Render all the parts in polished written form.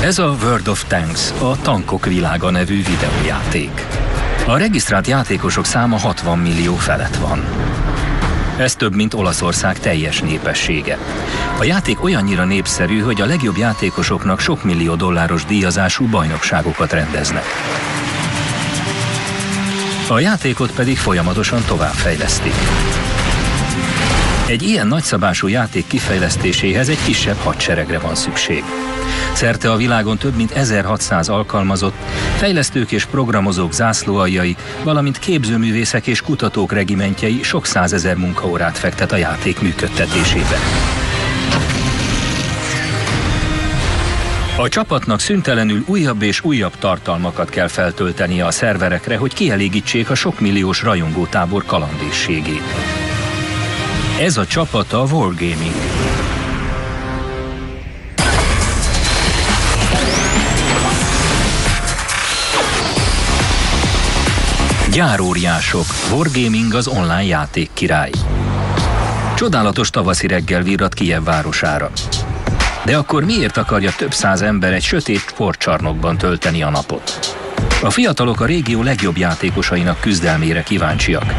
Ez a World of Tanks, a Tankok világa nevű videójáték. A regisztrált játékosok száma 60 millió felett van. Ez több, mint Olaszország teljes népessége. A játék olyannyira népszerű, hogy a legjobb játékosoknak sok millió dolláros díjazású bajnokságokat rendeznek. A játékot pedig folyamatosan továbbfejlesztik. Egy ilyen nagyszabású játék kifejlesztéséhez egy kisebb hadseregre van szükség. Szerte a világon több mint 1600 alkalmazott, fejlesztők és programozók zászlóaljai, valamint képzőművészek és kutatók regimentjei sok százezer munkaórát fektet a játék működtetésébe. A csapatnak szüntelenül újabb és újabb tartalmakat kell feltöltenie a szerverekre, hogy kielégítsék a sok milliós rajongótábor kalandésségét. Ez a csapat a Wargaming. Gyáróriások, Wargaming az online játék király. Csodálatos tavaszi reggel virrat Kijev városára. De akkor miért akarja több száz ember egy sötét sportcsarnokban tölteni a napot? A fiatalok a régió legjobb játékosainak küzdelmére kíváncsiak.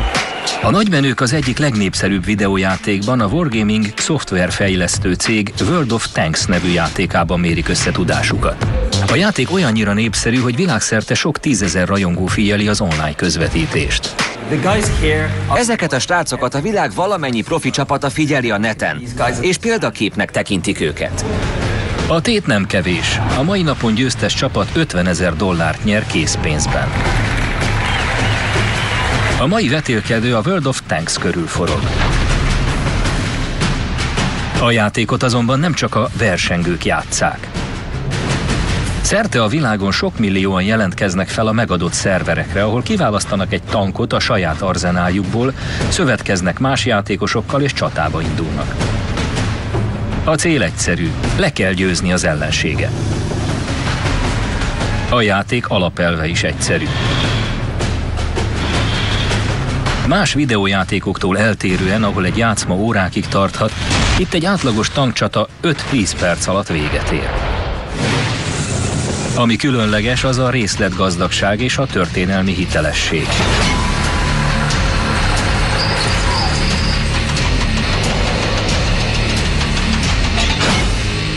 A nagymenők az egyik legnépszerűbb videójátékban, a Wargaming szoftverfejlesztő cég World of Tanks nevű játékában mérik össze tudásukat. A játék olyannyira népszerű, hogy világszerte sok tízezer rajongó figyeli az online közvetítést. Ezeket a srácokat a világ valamennyi profi csapata figyeli a neten, és példaképnek tekintik őket. A tét nem kevés. A mai napon győztes csapat $50 000 nyer készpénzben. A mai vetélkedő a World of Tanks körül forog. A játékot azonban nem csak a versengők játsszák. Szerte a világon sok millióan jelentkeznek fel a megadott szerverekre, ahol kiválasztanak egy tankot a saját arzenáljukból, szövetkeznek más játékosokkal és csatába indulnak. A cél egyszerű, le kell győzni az ellenséget. A játék alapelve is egyszerű. Más videójátékoktól eltérően, ahol egy játszma órákig tarthat, itt egy átlagos tankcsata 5-10 perc alatt véget ér. Ami különleges, az a részletgazdagság és a történelmi hitelesség.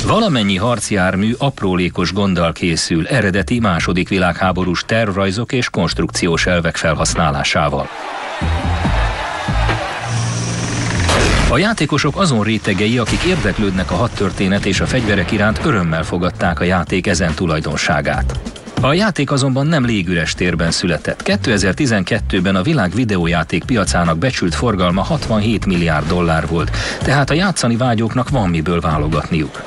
Valamennyi harcjármű aprólékos gonddal készül, eredeti II. Világháborús tervrajzok és konstrukciós elvek felhasználásával. A játékosok azon rétegei, akik érdeklődnek a hadtörténet és a fegyverek iránt, örömmel fogadták a játék ezen tulajdonságát. A játék azonban nem légüres térben született. 2012-ben a világ videójáték piacának becsült forgalma $67 milliárd volt, tehát a játszani vágyóknak van miből válogatniuk.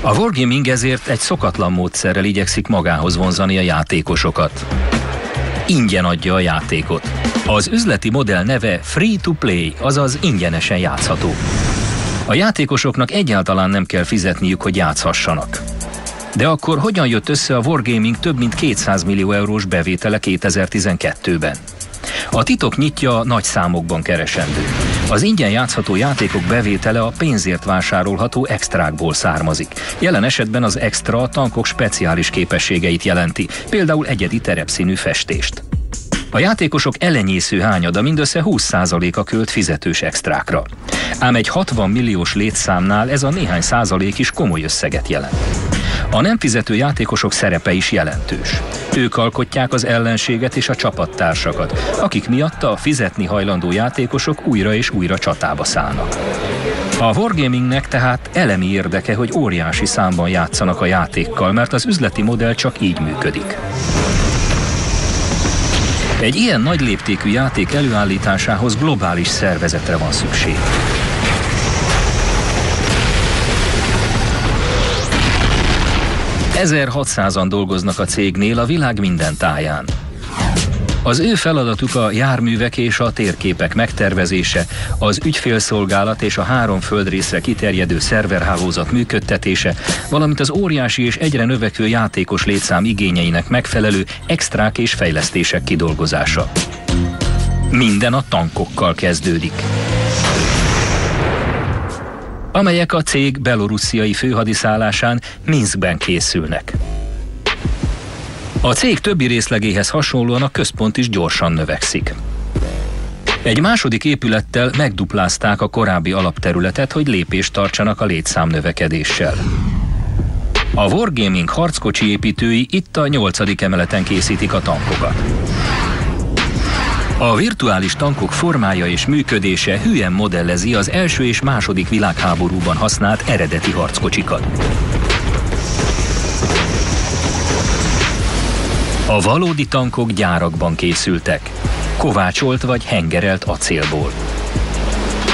A Wargaming ezért egy szokatlan módszerrel igyekszik magához vonzani a játékosokat. Ingyen adja a játékot. Az üzleti modell neve Free-to-Play, azaz ingyenesen játszható. A játékosoknak egyáltalán nem kell fizetniük, hogy játszhassanak. De akkor hogyan jött össze a Wargaming több mint 200 millió eurós bevétele 2012-ben? A titok nyitja nagy számokban keresendő. Az ingyen játszható játékok bevétele a pénzért vásárolható extrákból származik. Jelen esetben az extra a tankok speciális képességeit jelenti, például egyedi terepszínű festést. A játékosok elenyésző hányada mindössze 20%-a költ fizetős extrákra. Ám egy 60 milliós létszámnál ez a néhány százalék is komoly összeget jelent. A nem fizető játékosok szerepe is jelentős. Ők alkotják az ellenséget és a csapattársakat, akik miatt a fizetni hajlandó játékosok újra és újra csatába szállnak. A Wargamingnek tehát elemi érdeke, hogy óriási számban játszanak a játékkal, mert az üzleti modell csak így működik. Egy ilyen nagy léptékű játék előállításához globális szervezetre van szükség. ...1600-an dolgoznak a cégnél a világ minden táján. Az ő feladatuk a járművek és a térképek megtervezése, az ügyfélszolgálat és a 3 földrészre kiterjedő szerverhálózat működtetése, valamint az óriási és egyre növekvő játékos létszám igényeinek megfelelő extrák és fejlesztések kidolgozása. Minden a tankokkal kezdődik. amelyek a cég belorussziai főhadiszállásán Minszkben készülnek. A cég többi részlegéhez hasonlóan a központ is gyorsan növekszik. Egy második épülettel megduplázták a korábbi alapterületet, hogy lépést tartsanak a létszám növekedéssel. A Wargaming harckocsi építői itt a 8. emeleten készítik a tankokat. A virtuális tankok formája és működése hülyen modellezi az első és második világháborúban használt eredeti harckocsikat. A valódi tankok gyárakban készültek, kovácsolt vagy hengerelt acélból.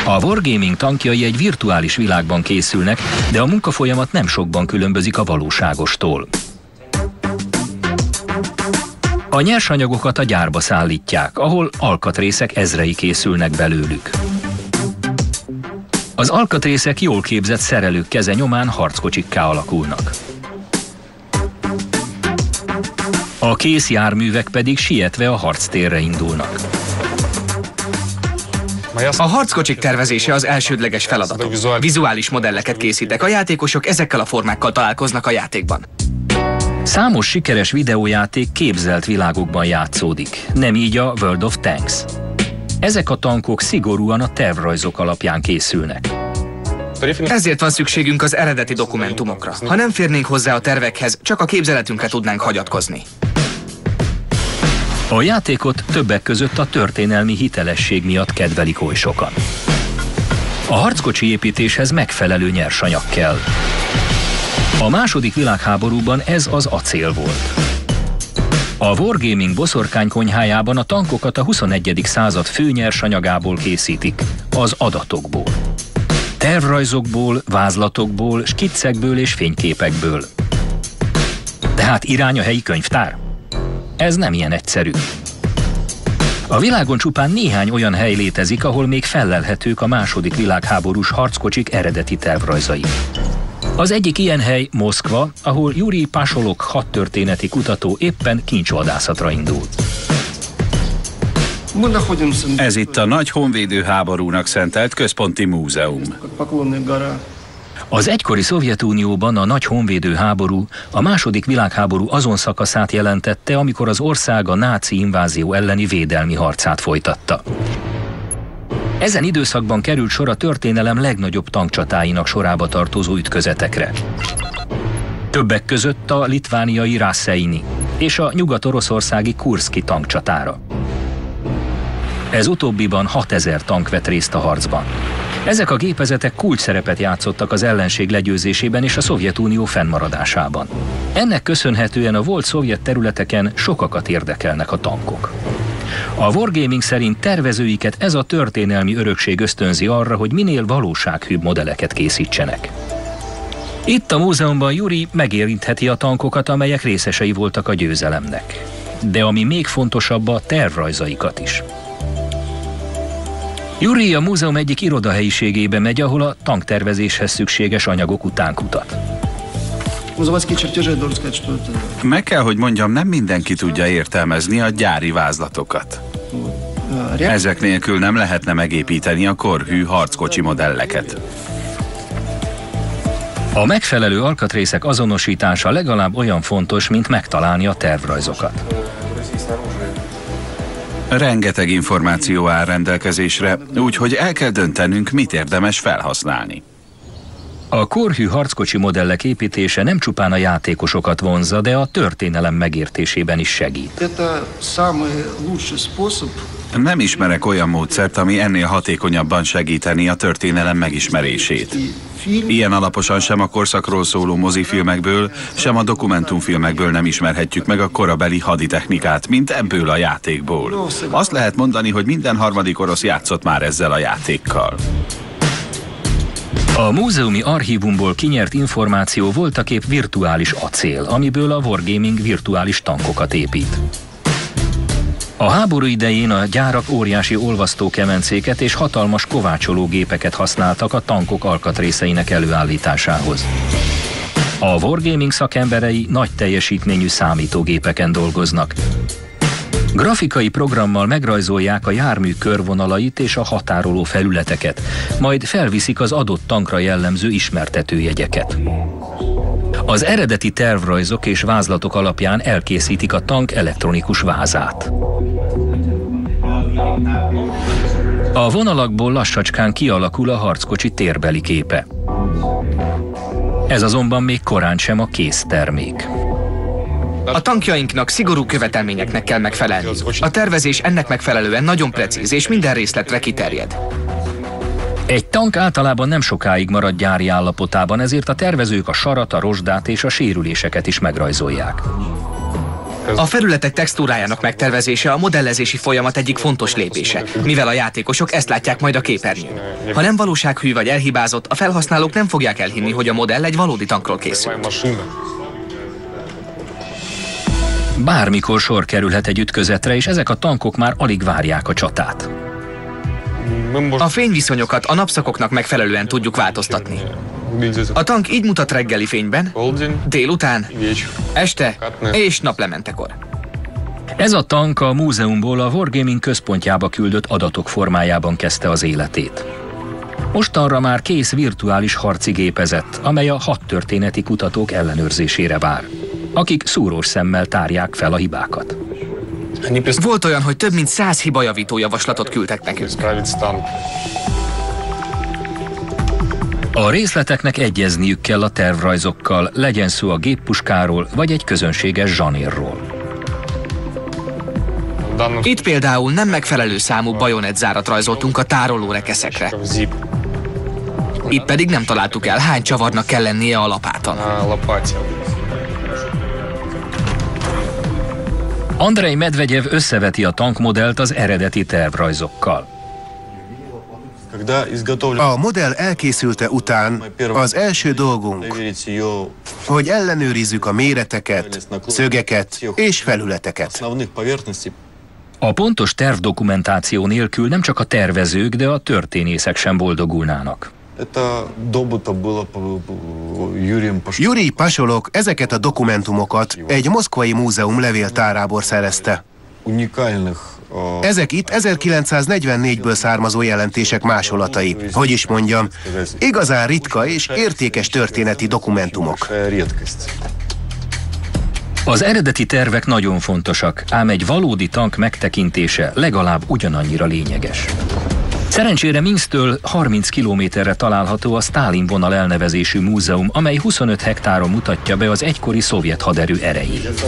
A Wargaming tankjai egy virtuális világban készülnek, de a munkafolyamat nem sokban különbözik a valóságostól. A nyersanyagokat a gyárba szállítják, ahol alkatrészek ezrei készülnek belőlük. Az alkatrészek jól képzett szerelők keze nyomán harckocsikká alakulnak. A kész járművek pedig sietve a harctérre indulnak. A harckocsik tervezése az elsődleges feladatom. Vizuális modelleket készítek, a játékosok ezekkel a formákkal találkoznak a játékban. Számos sikeres videójáték képzelt világokban játszódik, nem így a World of Tanks. Ezek a tankok szigorúan a tervrajzok alapján készülnek. Ezért van szükségünk az eredeti dokumentumokra. Ha nem férnénk hozzá a tervekhez, csak a képzeletünkre tudnánk hagyatkozni. A játékot többek között a történelmi hitelesség miatt kedvelik oly sokan. A harckocsi építéshez megfelelő nyersanyag kell. A második világháborúban ez az acél volt. A Wargaming boszorkánykonyhájában a tankokat a 21. század fő nyersanyagából készítik, az adatokból. Tervrajzokból, vázlatokból, skiccekből és fényképekből. Tehát irány a helyi könyvtár? Ez nem ilyen egyszerű. A világon csupán néhány olyan hely létezik, ahol még fellelhetők a második világháborús harckocsik eredeti tervrajzai. Az egyik ilyen hely Moszkva, ahol Jurij Pasolok hadtörténeti kutató éppen kincsvadászatra indul. Ez itt a nagy honvédő háborúnak szentelt központi múzeum. Az egykori Szovjetunióban a nagy honvédő háború a második világháború azon szakaszát jelentette, amikor az ország a náci invázió elleni védelmi harcát folytatta. Ezen időszakban került sor a történelem legnagyobb tankcsatáinak sorába tartozó ütközetekre. Többek között a litvániai Raseini és a nyugat-oroszországi Kurszki tankcsatára. Ez utóbbiban 6000 tank vett részt a harcban. Ezek a gépezetek kulcsszerepet játszottak az ellenség legyőzésében és a Szovjetunió fennmaradásában. Ennek köszönhetően a volt szovjet területeken sokakat érdekelnek a tankok. A Wargaming szerint tervezőiket ez a történelmi örökség ösztönzi arra, hogy minél valósághűbb modelleket készítsenek. Itt a múzeumban Jurij megérintheti a tankokat, amelyek részesei voltak a győzelemnek. De ami még fontosabb, a tervrajzaikat is. Jurij a múzeum egyik irodahelyiségébe megy, ahol a tanktervezéshez szükséges anyagok után kutat. Meg kell, hogy mondjam, nem mindenki tudja értelmezni a gyári vázlatokat. Ezek nélkül nem lehetne megépíteni a korhű harckocsi modelleket. A megfelelő alkatrészek azonosítása legalább olyan fontos, mint megtalálni a tervrajzokat. Rengeteg információ áll rendelkezésre, úgyhogy el kell döntenünk, mit érdemes felhasználni. A korhű harckocsi modellek építése nem csupán a játékosokat vonzza, de a történelem megértésében is segít. Nem ismerek olyan módszert, ami ennél hatékonyabban segíteni a történelem megismerését. Ilyen alaposan sem a korszakról szóló mozifilmekből, sem a dokumentumfilmekből nem ismerhetjük meg a korabeli haditechnikát, mint ebből a játékból. Azt lehet mondani, hogy minden harmadik orosz játszott már ezzel a játékkal. A múzeumi archívumból kinyert információ voltaképp virtuális acél, amiből a Wargaming virtuális tankokat épít. A háború idején a gyárak óriási olvasztókemencéket és hatalmas kovácsológépeket használtak a tankok alkatrészeinek előállításához. A Wargaming szakemberei nagy teljesítményű számítógépeken dolgoznak. Grafikai programmal megrajzolják a jármű körvonalait és a határoló felületeket, majd felviszik az adott tankra jellemző ismertetőjegyeket. Az eredeti tervrajzok és vázlatok alapján elkészítik a tank elektronikus vázát. A vonalakból lassacskán kialakul a harckocsi térbeli képe. Ez azonban még korán sem a kész termék. A tankjainknak szigorú követelményeknek kell megfelelni. A tervezés ennek megfelelően nagyon precíz és minden részletre kiterjed. Egy tank általában nem sokáig marad gyári állapotában, ezért a tervezők a sarat, a rozsdát és a sérüléseket is megrajzolják. A felületek textúrájának megtervezése a modellezési folyamat egyik fontos lépése, mivel a játékosok ezt látják majd a képernyőn. Ha nem valósághű vagy elhibázott, a felhasználók nem fogják elhinni, hogy a modell egy valódi tankról készült. Bármikor sor kerülhet egy ütközetre, és ezek a tankok már alig várják a csatát. A fényviszonyokat a napszakoknak megfelelően tudjuk változtatni. A tank így mutat reggeli fényben, délután, este és naplementekor. Ez a tank a múzeumból a Wargaming központjába küldött adatok formájában kezdte az életét. Mostanra már kész virtuális harci gépezet, amely a hadtörténeti kutatók ellenőrzésére vár, akik szúrós szemmel tárják fel a hibákat. Volt olyan, hogy több mint 100 hibajavító javaslatot küldtek nekünk. A részleteknek egyezniük kell a tervrajzokkal, legyen szó a géppuskáról vagy egy közönséges zsanérról. Itt például nem megfelelő számú bajonettzárat rajzoltunk a tárolórekeszekre. Itt pedig nem találtuk el, hány csavarnak kell lennie a lapáton. Andrej Medvegyev összeveti a tankmodellt az eredeti tervrajzokkal. A modell elkészülte után az első dolgunk, hogy ellenőrizzük a méreteket, szögeket és felületeket. A pontos tervdokumentáció nélkül nem csak a tervezők, de a történészek sem boldogulnának. Jurij Pasolok ezeket a dokumentumokat egy moszkvai múzeum levéltárából szerezte. Ezek itt 1944-ből származó jelentések másolatai. Hogy is mondjam, igazán ritka és értékes történeti dokumentumok. Az eredeti tervek nagyon fontosak, ám egy valódi tank megtekintése legalább ugyanannyira lényeges. Szerencsére Minsztől 30 kilométerre található a Sztálin vonal elnevezésű múzeum, amely 25 hektáron mutatja be az egykori szovjet haderő erejét.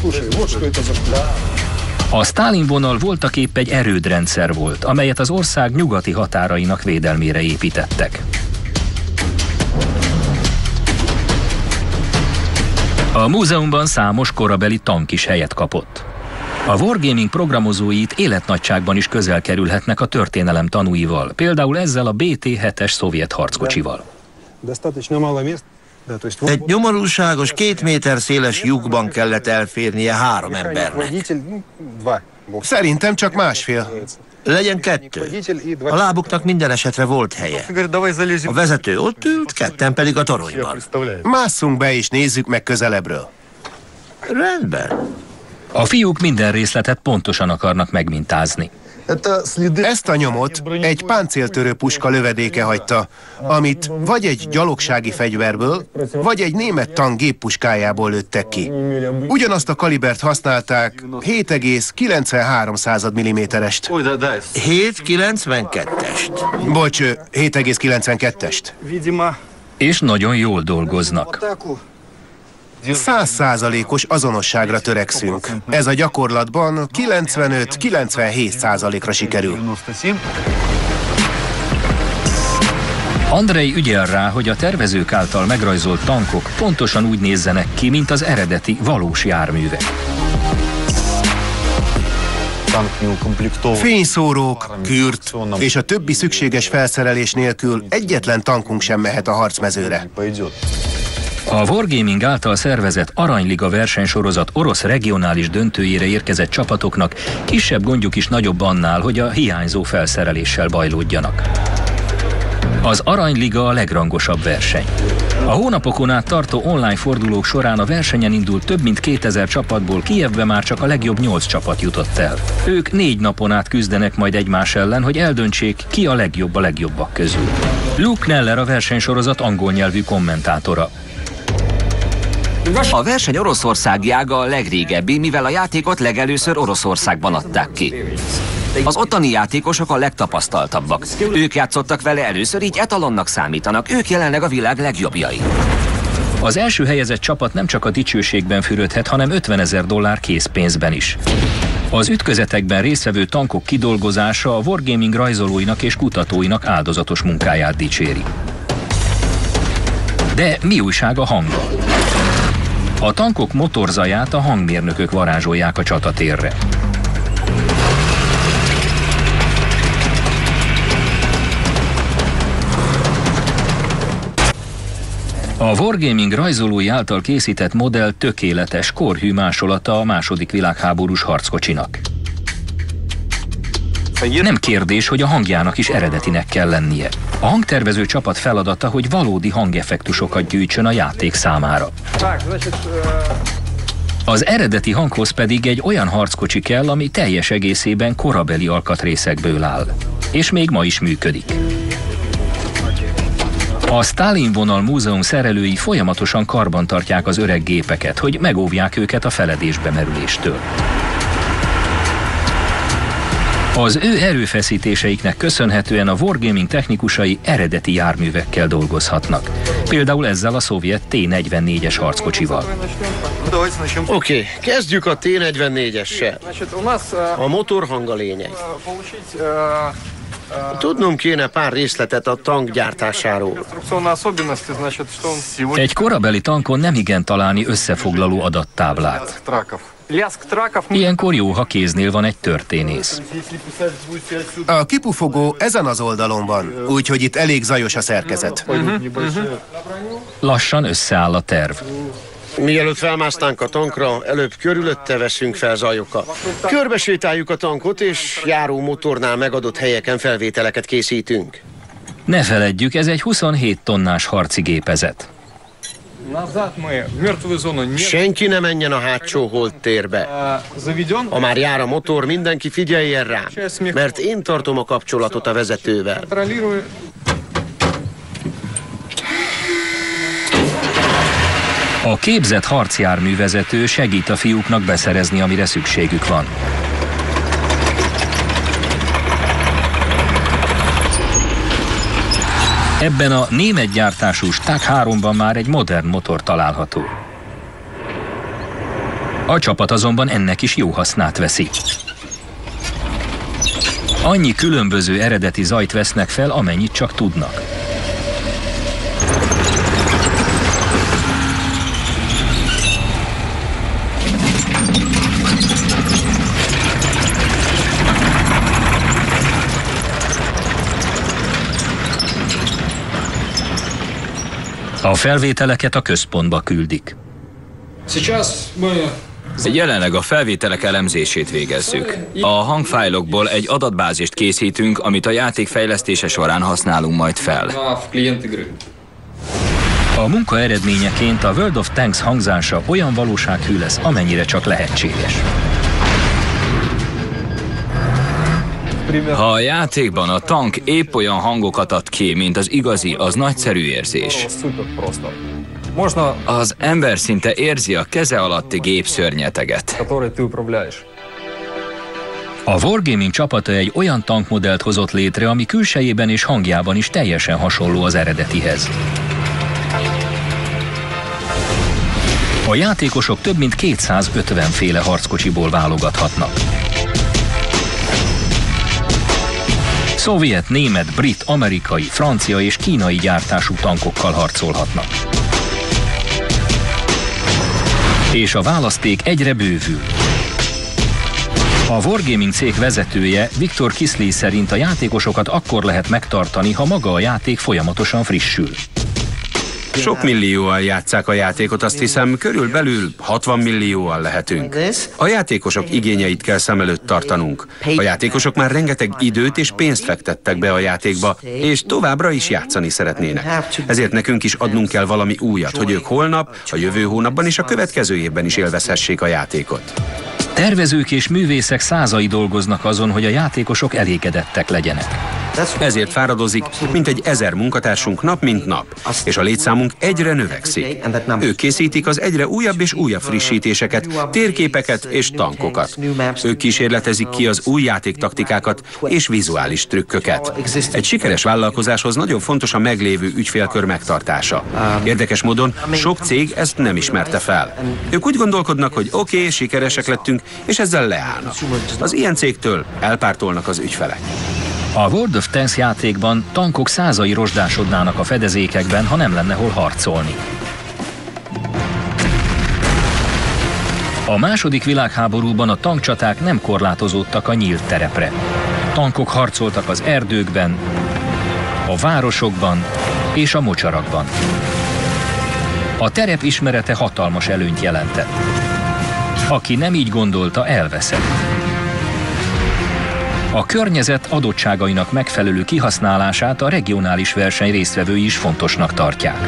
A Sztálin vonal voltaképp egy erődrendszer volt, amelyet az ország nyugati határainak védelmére építettek. A múzeumban számos korabeli tank is helyet kapott. A Wargaming programozóit életnagyságban is közel kerülhetnek a történelem tanúival, például ezzel a BT-7-es szovjet harckocsival. Egy nyomorúságos 2 méter széles lyukban kellett elférnie 3 embernek. Szerintem csak másfél. Legyen 2. A lábuknak minden esetre volt helye. A vezető ott ült, ketten pedig a toronyban. Másszunk be és nézzük meg közelebbről. Rendben. A fiúk minden részletet pontosan akarnak megmintázni. Ezt a nyomot egy páncéltörő puska lövedéke hagyta, amit vagy egy gyalogsági fegyverből, vagy egy német tank géppuskájából lőttek ki. Ugyanazt a kalibert használták, 7,93 mm-est. 7,92-est. Bocs, 7,92-est. És nagyon jól dolgoznak. 100%-os azonosságra törekszünk. Ez a gyakorlatban 95-97%-ra sikerül. Andrej ügyel rá, hogy a tervezők által megrajzolt tankok pontosan úgy nézzenek ki, mint az eredeti, valós járművek. Fényszórók, kürt és a többi szükséges felszerelés nélkül egyetlen tankunk sem mehet a harcmezőre. A Wargaming által szervezett Aranyliga versenysorozat orosz regionális döntőjére érkezett csapatoknak kisebb gondjuk is nagyobb annál, hogy a hiányzó felszereléssel bajlódjanak. Az Aranyliga a legrangosabb verseny. A hónapokon át tartó online fordulók során a versenyen indult több mint 2000 csapatból Kijevbe már csak a legjobb 8 csapat jutott el. Ők 4 napon át küzdenek majd egymás ellen, hogy eldöntsék, ki a legjobb a legjobbak közül. Luke Neller a versenysorozat angol nyelvű kommentátora. A verseny oroszországi ága a legrégebbi, mivel a játékot legelőször Oroszországban adták ki. Az ottani játékosok a legtapasztaltabbak. Ők játszottak vele először, így etalonnak számítanak. Ők jelenleg a világ legjobbjai. Az első helyezett csapat nem csak a dicsőségben fürödhet, hanem $50 000 készpénzben is. Az ütközetekben résztvevő tankok kidolgozása a Wargaming rajzolóinak és kutatóinak áldozatos munkáját dicséri. De mi újság a hanggal? A tankok motorzaját a hangmérnökök varázsolják a csatatérre. A Wargaming rajzolói által készített modell tökéletes, korhű másolata a II. Világháborús harckocsinak. Nem kérdés, hogy a hangjának is eredetinek kell lennie. A hangtervező csapat feladata, hogy valódi hangeffektusokat gyűjtsön a játék számára. Az eredeti hanghoz pedig egy olyan harckocsi kell, ami teljes egészében korabeli alkatrészekből áll. És még ma is működik. A Stalin vonal múzeum szerelői folyamatosan karban tartják az öreg gépeket, hogy megóvják őket a feledésbe merüléstől. Az ő erőfeszítéseiknek köszönhetően a Wargaming technikusai eredeti járművekkel dolgozhatnak. Például ezzel a szovjet T-44-es harckocsival. Oké, kezdjük a T-44-essel. A motorhang a lényeg. Tudnom kéne pár részletet a tank gyártásáról. Egy korabeli tankon nemigen találni összefoglaló adattáblát. Ilyenkor jó, ha kéznél van egy történész. A kipufogó ezen az oldalon van, úgyhogy itt elég zajos a szerkezet. Lassan összeáll a terv. Mielőtt felmásznánk a tankra, előbb körülötte veszünk fel zajokat. Körbesétáljuk a tankot, és járó motornál megadott helyeken felvételeket készítünk. Ne feledjük, ez egy 27 tonnás harci gépezet. Senki ne menjen a hátsó holttérbe. Ha már jár a motor, mindenki figyeljen rám, mert én tartom a kapcsolatot a vezetővel. A képzett harcjárművezető segít a fiúknak beszerezni, amire szükségük van. Ebben a német gyártású Stag 3-ban már egy modern motor található. A csapat azonban ennek is jó hasznát veszi. Annyi különböző eredeti zajt vesznek fel, amennyit csak tudnak. A felvételeket a központba küldik. Jelenleg a felvételek elemzését végezzük. A hangfájlokból egy adatbázist készítünk, amit a játék fejlesztése során használunk majd fel. A munka eredményeként a World of Tanks hangzása olyan valósághű lesz, amennyire csak lehetséges. Ha a játékban a tank épp olyan hangokat ad ki, mint az igazi, az nagyszerű érzés. Az ember szinte érzi a keze alatti gépszörnyeteget. A Wargaming csapata egy olyan tankmodellt hozott létre, ami külsejében és hangjában is teljesen hasonló az eredetihez. A játékosok több mint 250 féle harckocsiból válogathatnak. Szovjet, német, brit, amerikai, francia és kínai gyártású tankokkal harcolhatnak. És a választék egyre bővül. A Wargaming cég vezetője, Viktor Kisley szerint a játékosokat akkor lehet megtartani, ha maga a játék folyamatosan frissül. Sok millióan játsszák a játékot, azt hiszem, körülbelül 60 millióan lehetünk. A játékosok igényeit kell szem előtt tartanunk. A játékosok már rengeteg időt és pénzt fektettek be a játékba, és továbbra is játszani szeretnének. Ezért nekünk is adnunk kell valami újat, hogy ők holnap, a jövő hónapban és a következő évben is élvezhessék a játékot. Tervezők és művészek százai dolgoznak azon, hogy a játékosok elégedettek legyenek. Ezért fáradozik mintegy 1000 munkatársunk nap mint nap, és a létszámunk egyre növekszik. Ők készítik az egyre újabb és újabb frissítéseket, térképeket és tankokat. Ők kísérletezik ki az új játéktaktikákat és vizuális trükköket. Egy sikeres vállalkozáshoz nagyon fontos a meglévő ügyfélkör megtartása. Érdekes módon sok cég ezt nem ismerte fel. Ők úgy gondolkodnak, hogy oké, sikeresek lettünk, és ezzel leállnak. Az ilyen cégtől elpártolnak az ügyfelek. A World of Tanks játékban tankok százai rozsdásodnának a fedezékekben, ha nem lenne hol harcolni. A második világháborúban a tankcsaták nem korlátozódtak a nyílt terepre. Tankok harcoltak az erdőkben, a városokban és a mocsarakban. A terep ismerete hatalmas előnyt jelentett. Aki nem így gondolta, elveszett. A környezet adottságainak megfelelő kihasználását a regionális verseny résztvevői is fontosnak tartják.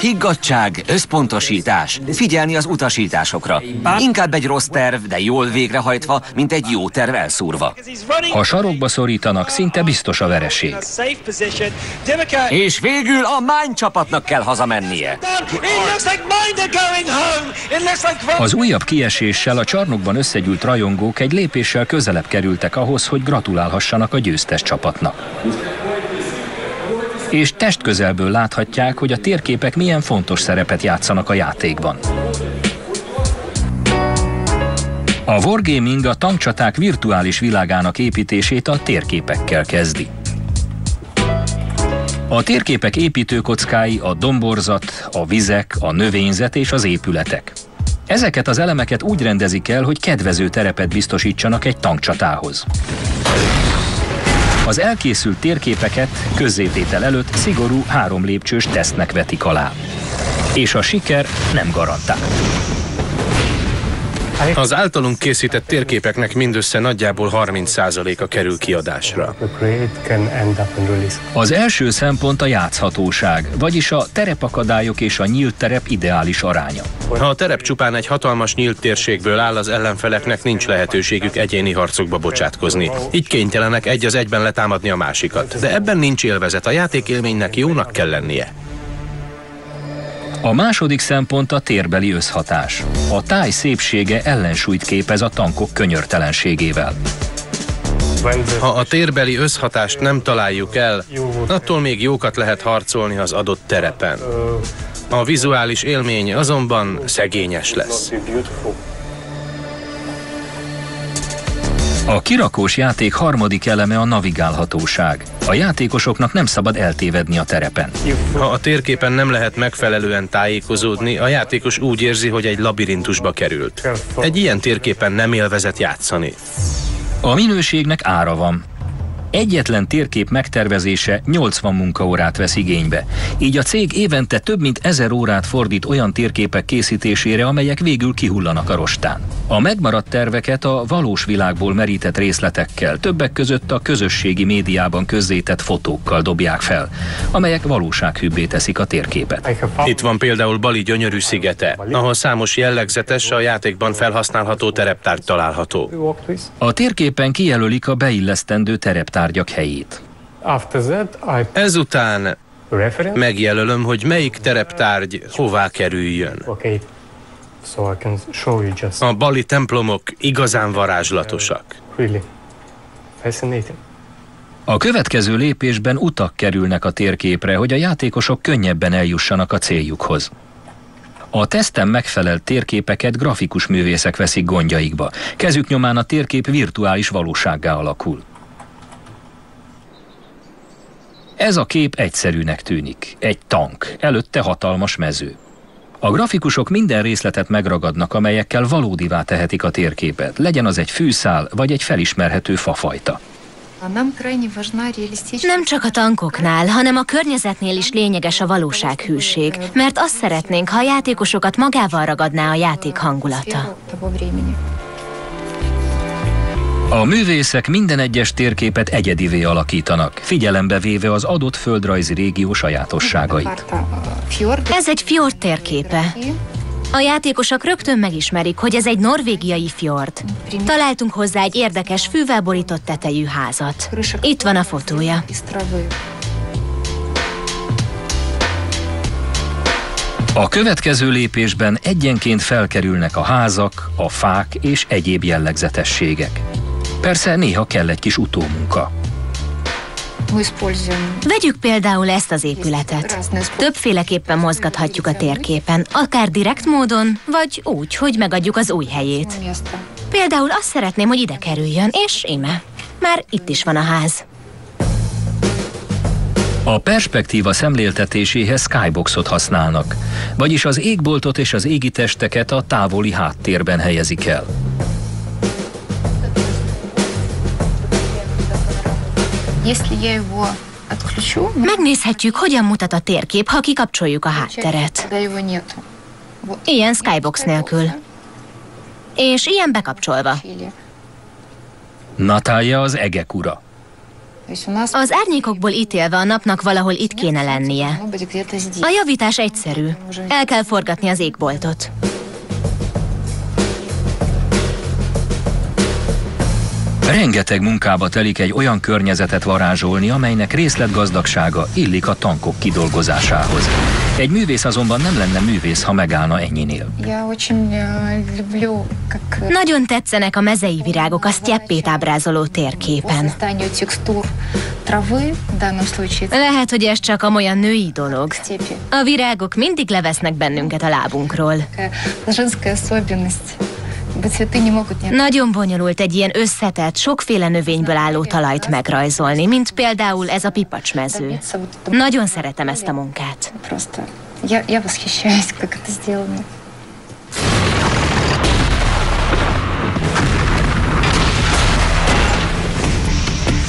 Higgadtság, összpontosítás, figyelni az utasításokra. Inkább egy rossz terv, de jól végrehajtva, mint egy jó terv elszúrva. Ha sarokba szorítanak, szinte biztos a vereség. És végül a Mine csapatnak kell hazamennie. Az újabb kieséssel a csarnokban összegyűlt rajongók egy lépéssel közelebb kerültek ahhoz, hogy gratulálhassanak a győztes csapatnak. És testközelből láthatják, hogy a térképek milyen fontos szerepet játszanak a játékban. A Wargaming a tankcsaták virtuális világának építését a térképekkel kezdi. A térképek építőkockái a domborzat, a vizek, a növényzet és az épületek. Ezeket az elemeket úgy rendezik el, hogy kedvező terepet biztosítsanak egy tankcsatához. Az elkészült térképeket közzététel előtt szigorú 3 lépcsős tesztnek vetik alá. És a siker nem garantált. Az általunk készített térképeknek mindössze nagyjából 30%-a kerül kiadásra. Az első szempont a játszhatóság, vagyis a terepakadályok és a nyílt terep ideális aránya. Ha a terep csupán egy hatalmas nyílt térségből áll, az ellenfeleknek nincs lehetőségük egyéni harcokba bocsátkozni. Így kénytelenek egy az egyben letámadni a másikat. De ebben nincs élvezet, a játékélménynek jónak kell lennie. A második szempont a térbeli összhatás. A táj szépsége ellensúlyt képez a tankok könyörtelenségével. Ha a térbeli összhatást nem találjuk el, attól még jókat lehet harcolni az adott terepen. A vizuális élmény azonban szegényes lesz. A kirakós játék harmadik eleme a navigálhatóság. A játékosoknak nem szabad eltévedni a terepen. Ha a térképen nem lehet megfelelően tájékozódni, a játékos úgy érzi, hogy egy labirintusba került. Egy ilyen térképen nem élvezet játszani. A minőségnek ára van. Egyetlen térkép megtervezése 80 munkaórát vesz igénybe. Így a cég évente több mint 1000 órát fordít olyan térképek készítésére, amelyek végül kihullanak a rostán. A megmaradt terveket a valós világból merített részletekkel, többek között a közösségi médiában közzétett fotókkal dobják fel, amelyek valósághűbbé teszik a térképet. Itt van például Bali gyönyörű szigete, ahol számos jellegzetes, a játékban felhasználható tereptárgy található. A térképen kijelölik a beillesztendő tereptárgyak helyét. Ezután megjelölöm, hogy melyik tereptárgy hová kerüljön. A bali templomok igazán varázslatosak. A következő lépésben utak kerülnek a térképre, hogy a játékosok könnyebben eljussanak a céljukhoz. A teszten megfelelt térképeket grafikus művészek veszik gondjaikba. Kezük nyomán a térkép virtuális valósággá alakul. Ez a kép egyszerűnek tűnik. Egy tank, előtte hatalmas mező. A grafikusok minden részletet megragadnak, amelyekkel valódivá tehetik a térképet, legyen az egy fűszál vagy egy felismerhető fafajta. Nem csak a tankoknál, hanem a környezetnél is lényeges a valósághűség, mert azt szeretnénk, ha a játékosokat magával ragadná a játék hangulata. A művészek minden egyes térképet egyedivé alakítanak, figyelembe véve az adott földrajzi régió sajátosságait. Ez egy fjord térképe. A játékosok rögtön megismerik, hogy ez egy norvégiai fjord. Találtunk hozzá egy érdekes fűvel borított tetejű házat. Itt van a fotója. A következő lépésben egyenként felkerülnek a házak, a fák és egyéb jellegzetességek. Persze néha kell egy kis utómunka. Vegyük például ezt az épületet. Többféleképpen mozgathatjuk a térképen, akár direkt módon, vagy úgy, hogy megadjuk az új helyét. Például azt szeretném, hogy ide kerüljön, és íme. Már itt is van a ház. A perspektíva szemléltetéséhez skyboxot használnak, vagyis az égboltot és az égitesteket a távoli háttérben helyezik el. Megnézhetjük, hogyan mutat a térkép, ha kikapcsoljuk a hátteret. Ilyen skybox nélkül. És ilyen bekapcsolva. Natalja az egek ura. Az árnyékokból ítélve a napnak valahol itt kéne lennie. A javítás egyszerű. El kell forgatni az égboltot. Rengeteg munkába telik egy olyan környezetet varázsolni, amelynek részletgazdagsága illik a tankok kidolgozásához. Egy művész azonban nem lenne művész, ha megállna ennyinél. Nagyon tetszenek a mezei virágok a sztyeppét ábrázoló térképen. Lehet, hogy ez csak amolyan női dolog. A virágok mindig levesznek bennünket a lábunkról. Nagyon bonyolult egy ilyen összetett, sokféle növényből álló talajt megrajzolni, mint például ez a pipacsmező. Nagyon szeretem ezt a munkát.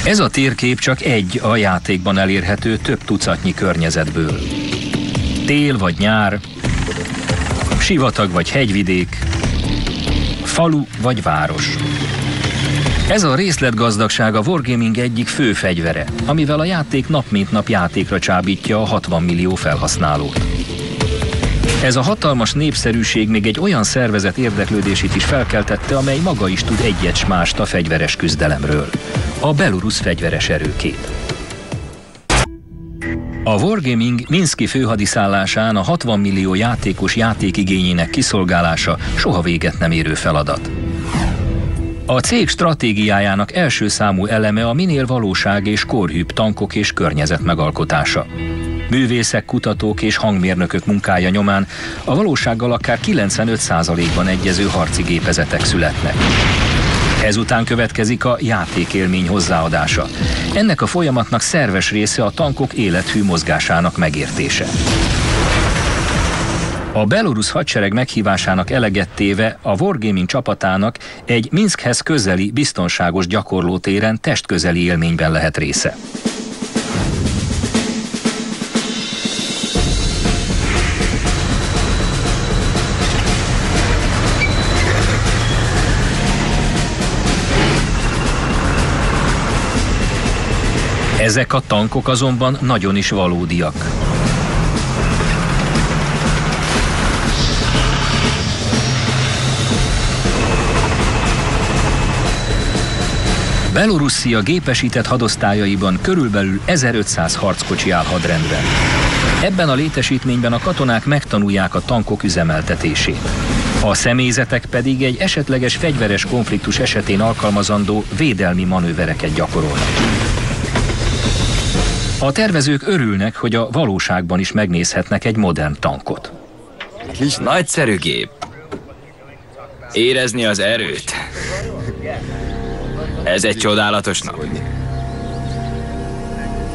Ez a térkép csak egy a játékban elérhető több tucatnyi környezetből. Tél vagy nyár, sivatag vagy hegyvidék, falu vagy város. Ez a részletgazdagság a Wargaming egyik fő fegyvere, amivel a játék nap mint nap játékra csábítja a 60 millió felhasználót. Ez a hatalmas népszerűség még egy olyan szervezet érdeklődését is felkeltette, amely maga is tud egyet s mást a fegyveres küzdelemről. A Belarus fegyveres erőkét. A Wargaming Minszki főhadiszállásán a 60 millió játékos játékigényének kiszolgálása soha véget nem érő feladat. A cég stratégiájának első számú eleme a minél valóság és korhűbb tankok és környezet megalkotása. Művészek, kutatók és hangmérnökök munkája nyomán a valósággal akár 95%-ban egyező harci gépezetek születnek. Ezután következik a játékélmény hozzáadása. Ennek a folyamatnak szerves része a tankok élethű mozgásának megértése. A belorusz hadsereg meghívásának eleget téve a Wargaming csapatának egy Minszkhez közeli, biztonságos gyakorlótéren testközeli élményben lehet része. Ezek a tankok azonban nagyon is valódiak. Belorusszia gépesített hadosztályaiban körülbelül 1500 harckocsi áll hadrendben. Ebben a létesítményben a katonák megtanulják a tankok üzemeltetését. A személyzetek pedig egy esetleges fegyveres konfliktus esetén alkalmazandó védelmi manővereket gyakorolnak. A tervezők örülnek, hogy a valóságban is megnézhetnek egy modern tankot. Nagyszerű gép. Érezni az erőt. Ez egy csodálatos nap.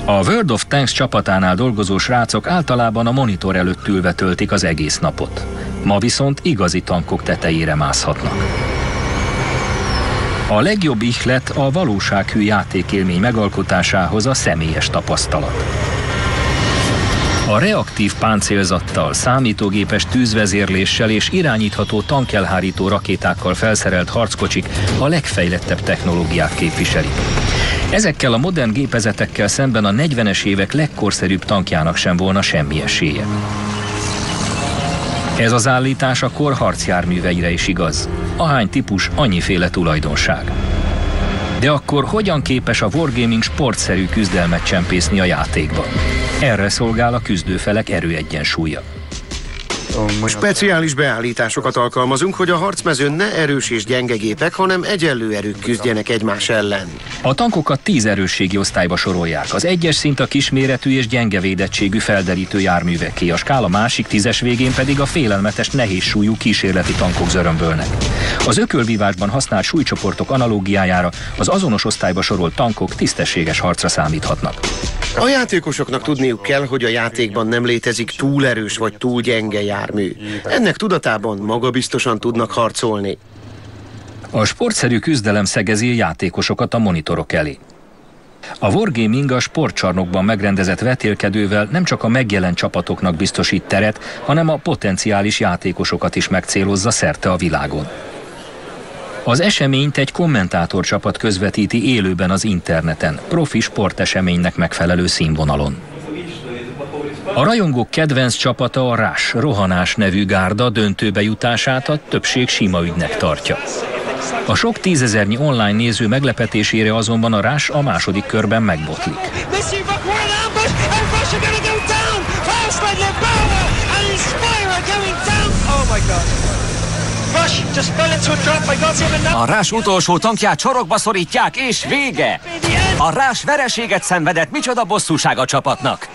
A World of Tanks csapatánál dolgozó srácok általában a monitor előtt ülve töltik az egész napot. Ma viszont igazi tankok tetejére mászhatnak. A legjobb ihlet a valósághű játékélmény megalkotásához a személyes tapasztalat. A reaktív páncélzattal, számítógépes tűzvezérléssel és irányítható tankelhárító rakétákkal felszerelt harckocsik a legfejlettebb technológiát képviselik. Ezekkel a modern gépezetekkel szemben a 40-es évek legkorszerűbb tankjának sem volna semmi esélye. Ez az állítás a kor harcjárműveire is igaz. Ahány típus, annyiféle tulajdonság. De akkor hogyan képes a wargaming sportszerű küzdelmet csempészni a játékba? Erre szolgál a küzdőfelek erőegyensúlya. Speciális beállításokat alkalmazunk, hogy a harcmezőn ne erős és gyenge gépek, hanem egyenlő erők küzdjenek egymás ellen. A tankokat 10 erősségi osztályba sorolják. Az 1-es szint a kisméretű és gyenge védettségű felderítő járműveké, a skála másik 10-es végén pedig a félelmetes nehézsúlyú kísérleti tankok zörömbölnek. Az ökölvívásban használt súlycsoportok analógiájára az azonos osztályba sorolt tankok tisztességes harcra számíthatnak. A játékosoknak tudniuk kell, hogy a játékban nem létezik túl erős vagy túl gyenge jármű. Ennek tudatában magabiztosan tudnak harcolni. A sportszerű küzdelem szegezi a játékosokat a monitorok elé. A wargaming a sportcsarnokban megrendezett vetélkedővel nem csak a megjelent csapatoknak biztosít teret, hanem a potenciális játékosokat is megcélozza szerte a világon. Az eseményt egy kommentátorcsapat közvetíti élőben az interneten, profi sporteseménynek megfelelő színvonalon. A rajongók kedvenc csapata a Rush rohanás nevű gárda döntőbe jutását a többség sima ügynek tartja. A sok tízezernyi online néző meglepetésére azonban a Rush a második körben megbotlik. A Rush utolsó tankját sorokba szorítják, és vége! A Rush vereséget szenvedett, micsoda bosszúság a csapatnak!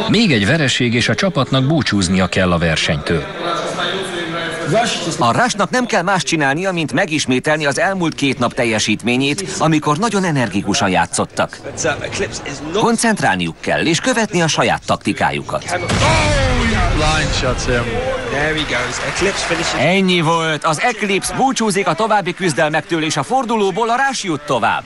Még egy vereség, és a csapatnak búcsúznia kell a versenytől. A Rushnak nem kell más csinálnia, mint megismételni az elmúlt 2 nap teljesítményét, amikor nagyon energikusan játszottak. Koncentrálniuk kell, és követni a saját taktikájukat. Ennyi volt, az Eclipse búcsúzik a további küzdelmektől, és a fordulóból a Rush jut tovább.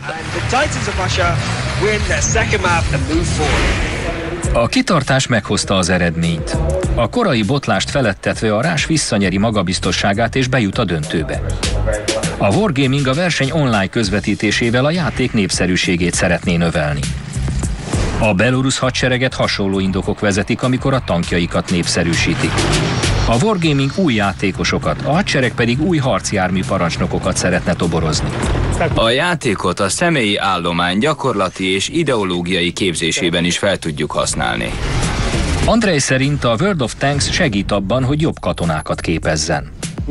A kitartás meghozta az eredményt. A korai botlást feledtetve a Rush visszanyeri magabiztosságát és bejut a döntőbe. A wargaming a verseny online közvetítésével a játék népszerűségét szeretné növelni. A belorusz hadsereget hasonló indokok vezetik, amikor a tankjaikat népszerűsítik. A wargaming új játékosokat, a hadsereg pedig új harcjármű parancsnokokat szeretne toborozni. A játékot a személyi állomány gyakorlati és ideológiai képzésében is fel tudjuk használni. Andrej szerint a World of Tanks segít abban, hogy jobb katonákat képezzen.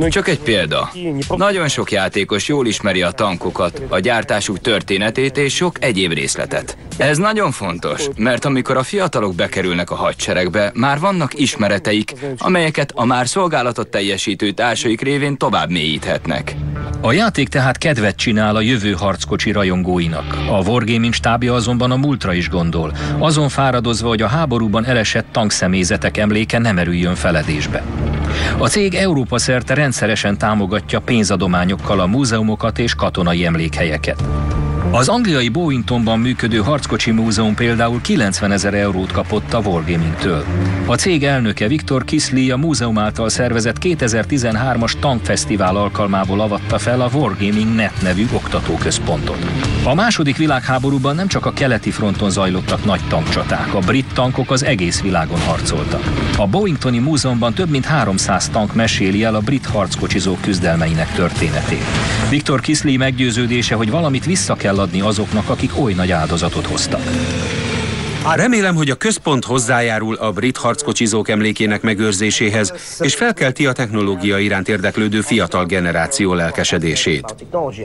Csak egy példa. Nagyon sok játékos jól ismeri a tankokat, a gyártásuk történetét és sok egyéb részletet. Ez nagyon fontos, mert amikor a fiatalok bekerülnek a hadseregbe, már vannak ismereteik, amelyeket a már szolgálatot teljesítő társaik révén tovább mélyíthetnek. A játék tehát kedvet csinál a jövő harckocsi rajongóinak. A wargaming stábja azonban a múltra is gondol, azon fáradozva, hogy a háborúban elesett tankszemélyzetek emléke nem erüljön feledésbe. A cég Európa szerte rendszeresen támogatja pénzadományokkal a múzeumokat és katonai emlékhelyeket. Az angliai Bowingtonban működő harckocsi múzeum például 90 000 eurót kapott a wargamingtől. A cég elnöke Viktor Kisley a múzeum által szervezett 2013-as tankfesztivál alkalmából avatta fel a Wargaming Net nevű oktatóközpontot. A második világháborúban nem csak a keleti fronton zajlottak nagy tankcsaták, a brit tankok az egész világon harcoltak. A Bowingtoni múzeumban több mint 300 tank meséli el a brit harckocsizók küzdelmeinek történetét. Viktor Kisley meggyőződése, hogy valamit vissza kell adni azoknak, akik oly nagy áldozatot hoztak. Remélem, hogy a központ hozzájárul a brit harckocsizók emlékének megőrzéséhez, és felkelti a technológia iránt érdeklődő fiatal generáció lelkesedését.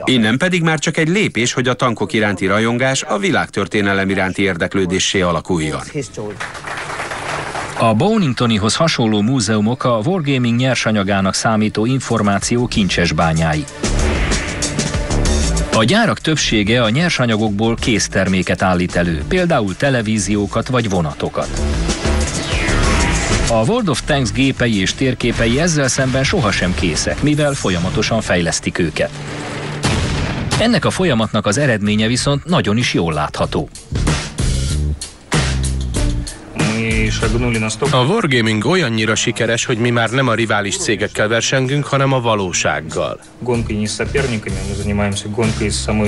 Innen pedig már csak egy lépés, hogy a tankok iránti rajongás a világtörténelem iránti érdeklődéssé alakuljon. A Bowingtonihoz hasonló múzeumok a wargaming nyersanyagának számító információ kincses bányái. A gyárak többsége a nyersanyagokból készterméket állít elő, például televíziókat vagy vonatokat. A World of Tanks gépei és térképei ezzel szemben sohasem készek, mivel folyamatosan fejlesztik őket. Ennek a folyamatnak az eredménye viszont nagyon is jól látható. A Wargaming olyannyira sikeres, hogy mi már nem a rivális cégekkel versengünk, hanem a valósággal.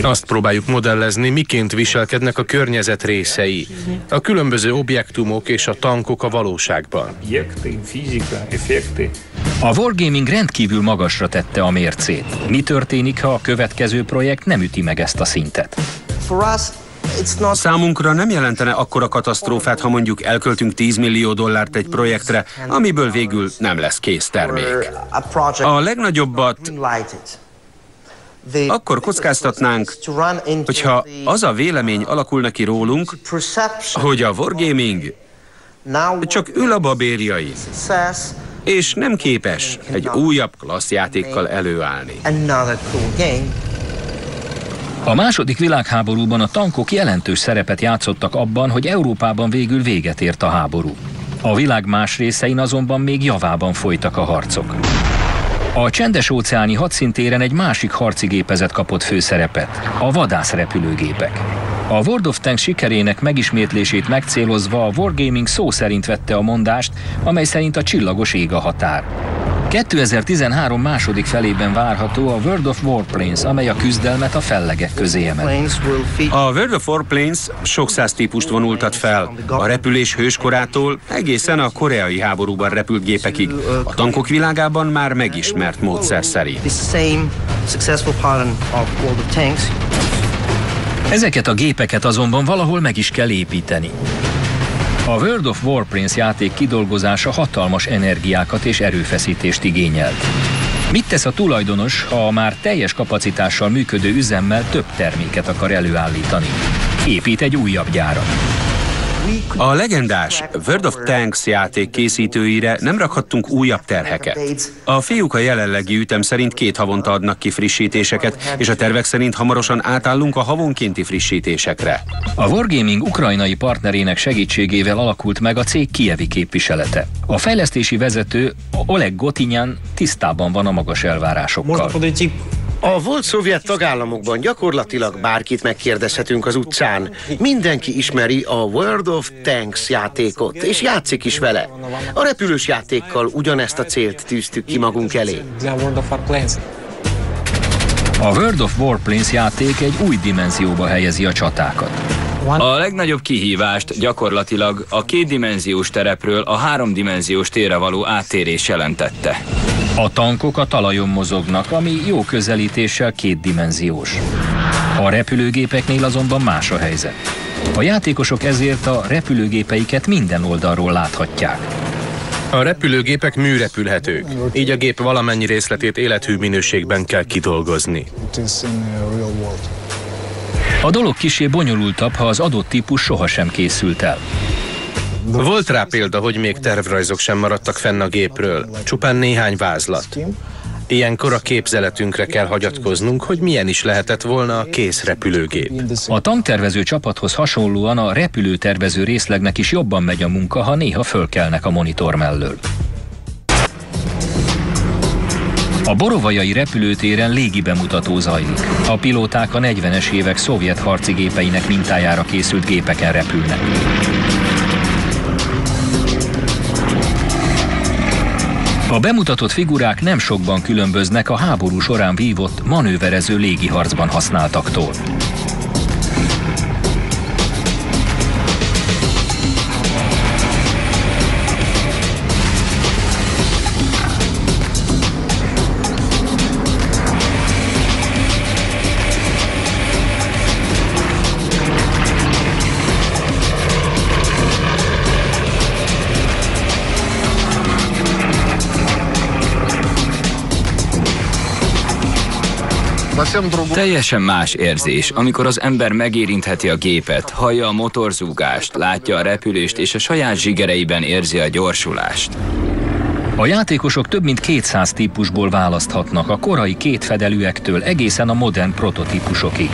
Azt próbáljuk modellezni, miként viselkednek a környezet részei, a különböző objektumok és a tankok a valóságban. A Wargaming rendkívül magasra tette a mércét. Mi történik, ha a következő projekt nem üti meg ezt a szintet? Számunkra nem jelentene akkora katasztrófát, ha mondjuk elköltünk $10 millió egy projektre, amiből végül nem lesz kész termék. A legnagyobbat akkor kockáztatnánk, hogyha az a vélemény alakulna ki rólunk, hogy a Wargaming csak ül a babérjain, és nem képes egy újabb klassz játékkal előállni. A második világháborúban a tankok jelentős szerepet játszottak abban, hogy Európában végül véget ért a háború. A világ más részein azonban még javában folytak a harcok. A Csendes-óceáni hadszintéren egy másik harci gépezet kapott főszerepet, a vadászrepülőgépek. A World of Tanks sikerének megismétlését megcélozva a Wargaming szó szerint vette a mondást, amely szerint a csillagos ég a határ. 2013 második felében várható a World of Warplanes, amely a küzdelmet a fellegek közé emeli. A World of Warplanes sok száz típust vonultat fel, a repülés hőskorától egészen a koreai háborúban repült gépekig, a tankok világában már megismert módszer szerint. Ezeket a gépeket azonban valahol meg is kell építeni. A World of Warplanes játék kidolgozása hatalmas energiákat és erőfeszítést igényelt. Mit tesz a tulajdonos, ha a már teljes kapacitással működő üzemmel több terméket akar előállítani? Épít egy újabb gyárat. A legendás World of Tanks játék készítőire nem rakhattunk újabb terheket. A fiúk a jelenlegi ütem szerint 2 havonta adnak ki frissítéseket, és a tervek szerint hamarosan átállunk a havonkénti frissítésekre. A Wargaming ukrajnai partnerének segítségével alakult meg a cég kijevi képviselete. A fejlesztési vezető, Oleg Gotinyan tisztában van a magas elvárásokkal. A volt szovjet tagállamokban gyakorlatilag bárkit megkérdezhetünk az utcán. Mindenki ismeri a World of Tanks játékot, és játszik is vele. A repülős játékkal ugyanezt a célt tűztük ki magunk elé. A World of Warplanes játék egy új dimenzióba helyezi a csatákat. A legnagyobb kihívást gyakorlatilag a 2-dimenziós terepről a 3-dimenziós térre való áttérés jelentette. A tankok a talajon mozognak, ami jó közelítéssel 2-dimenziós. A repülőgépeknél azonban más a helyzet. A játékosok ezért a repülőgépeiket minden oldalról láthatják. A repülőgépek műrepülhetők, így a gép valamennyi részletét élethű minőségben kell kidolgozni. A dolog kissé bonyolultabb, ha az adott típus sohasem készült el. Volt rá példa, hogy még tervrajzok sem maradtak fenn a gépről, csupán néhány vázlat. Ilyenkor a képzeletünkre kell hagyatkoznunk, hogy milyen is lehetett volna a kész repülőgép. A tanktervező csapathoz hasonlóan a repülőtervező részlegnek is jobban megy a munka, ha néha fölkelnek a monitor mellől. A borovajai repülőtéren légi bemutató zajlik. A pilóták a 40-es évek szovjet harci gépeinek mintájára készült gépeken repülnek. A bemutatott figurák nem sokban különböznek a háború során vívott, manőverező légiharcban használtaktól. Teljesen más érzés, amikor az ember megérintheti a gépet, hallja a motorzúgást, látja a repülést és a saját zsigereiben érzi a gyorsulást. A játékosok több mint 200 típusból választhatnak, a korai kétfedelűektől egészen a modern prototípusokig.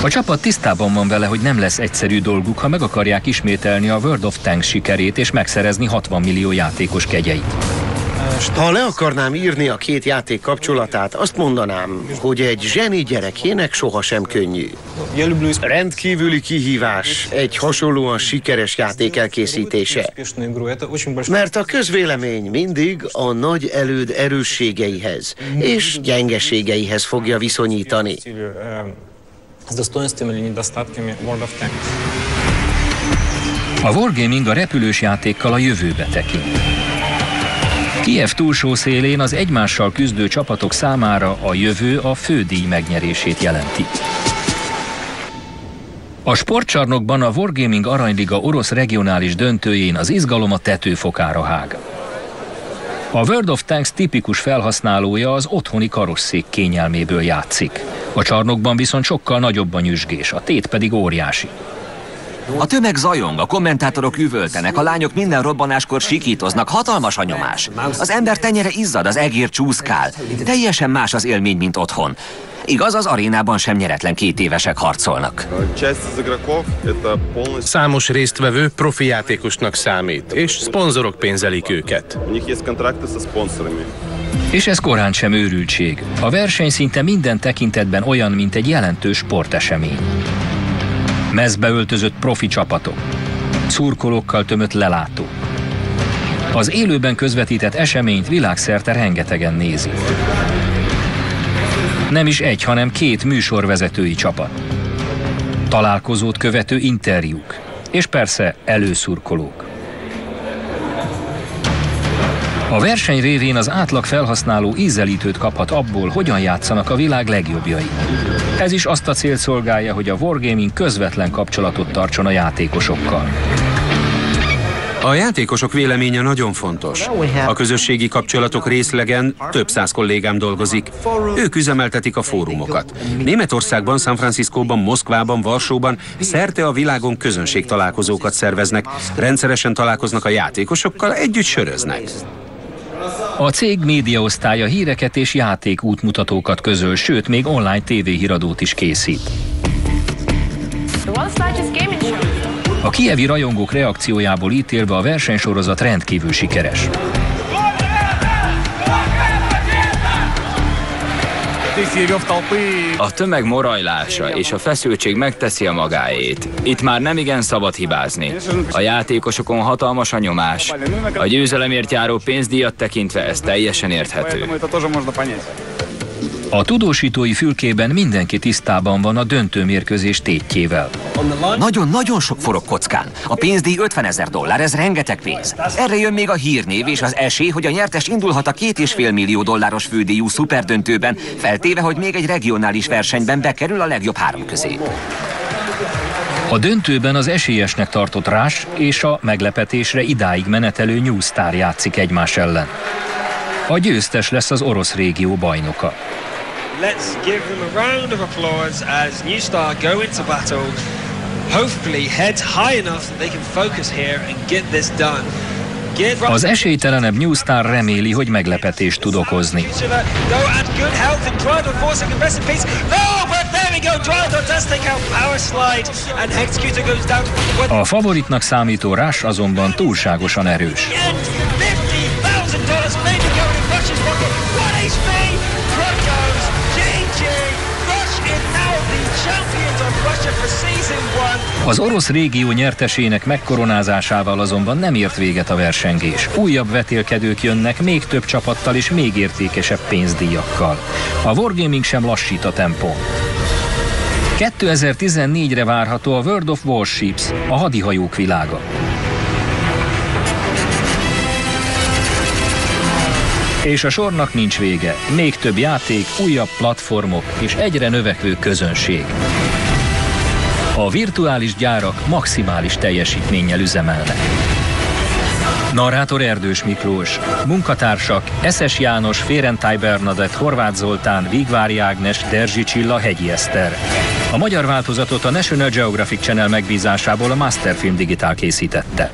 A csapat tisztában van vele, hogy nem lesz egyszerű dolguk, ha meg akarják ismételni a World of Tanks sikerét és megszerezni 60 millió játékos kegyeit. Ha le akarnám írni a két játék kapcsolatát, azt mondanám, hogy egy zseni gyerekének sohasem könnyű. Rendkívüli kihívás egy hasonlóan sikeres játék elkészítése. Mert a közvélemény mindig a nagy előd erősségeihez és gyengeségeihez fogja viszonyítani. A Wargaming a repülős játékkal a jövőbe tekint. Kijev túlsó szélén az egymással küzdő csapatok számára a jövő a fődíj megnyerését jelenti. A sportcsarnokban a Wargaming Aranyliga orosz regionális döntőjén az izgalom a tetőfokára hág. A World of Tanks tipikus felhasználója az otthoni karosszék kényelméből játszik. A csarnokban viszont sokkal nagyobb a nyüzsgés, a tét pedig óriási. A tömeg zajong, a kommentátorok üvöltenek, a lányok minden robbanáskor sikítoznak, hatalmas a nyomás. Az ember tenyere izzad, az egér csúszkál. Teljesen más az élmény, mint otthon. Igaz, az arénában sem nyeretlen 2 évesek harcolnak. Számos résztvevő profi játékosnak számít, és szponzorok pénzelik őket. És ez korán sem őrültség. A verseny szinte minden tekintetben olyan, mint egy jelentős sportesemény. Mezbe öltözött profi csapatok, szurkolókkal tömött lelátó. Az élőben közvetített eseményt világszerte rengetegen nézik. Nem is egy, hanem 2 műsorvezetői csapat. Találkozót követő interjúk, és persze előszurkolók. A verseny révén az átlag felhasználó ízelítőt kaphat abból, hogyan játszanak a világ legjobbjai. Ez is azt a célt szolgálja, hogy a Wargaming közvetlen kapcsolatot tartson a játékosokkal. A játékosok véleménye nagyon fontos. A közösségi kapcsolatok részlegen több 100 kollégám dolgozik. Ők üzemeltetik a fórumokat. Németországban, San Franciscóban, Moszkvában, Varsóban szerte a világon közönségtalálkozókat szerveznek. Rendszeresen találkoznak a játékosokkal, együtt söröznek. A cég médiaosztálya híreket és játék útmutatókat közöl, sőt, még online tévéhíradót is készít. A kijevi rajongók reakciójából ítélve a versenysorozat rendkívül sikeres. A tömeg morajlása és a feszültség megteszi a magáét. Itt már nem igen szabad hibázni. A játékosokon hatalmas a nyomás. A győzelemért járó pénzdíjat tekintve ez teljesen érthető. A tudósítói fülkében mindenki tisztában van a döntőmérkőzés tétjével. Nagyon-nagyon sok forog kockán. A pénzdíj $50 000, ez rengeteg pénz. Erre jön még a hírnév és az esély, hogy a nyertes indulhat a $2,5 millió fődíjú szuperdöntőben, feltéve, hogy még egy regionális versenyben bekerül a legjobb 3 közé. A döntőben az esélyesnek tartott Rush és a meglepetésre idáig menetelő New Star játszik egymás ellen. A győztes lesz az orosz régió bajnoka. Let's give them a round of applause as New Star go into battle. Hopefully heads high enough that they can focus here and get this done. Az esélytelenebb New Star reméli, hogy meglepetést tud okozni. A favoritnak számító Rush azonban túlságosan erős. Az orosz régió nyertesének megkoronázásával azonban nem ért véget a versengés. Újabb vetélkedők jönnek, még több csapattal és még értékesebb pénzdíjakkal. A Wargaming sem lassít a tempón. 2014-re várható a World of Warships, a hadihajók világa. És a sornak nincs vége. Még több játék, újabb platformok és egyre növekvő közönség. A virtuális gyárak maximális teljesítménnyel üzemelnek. Narrátor Erdős Miklós, munkatársak Eszes János, Férentáj Bernadett, Horváth Zoltán, Vigvári Ágnes, Derzsi Csilla, Hegyi Eszter. A magyar változatot a National Geographic Channel megbízásából a Masterfilm Digital készítette.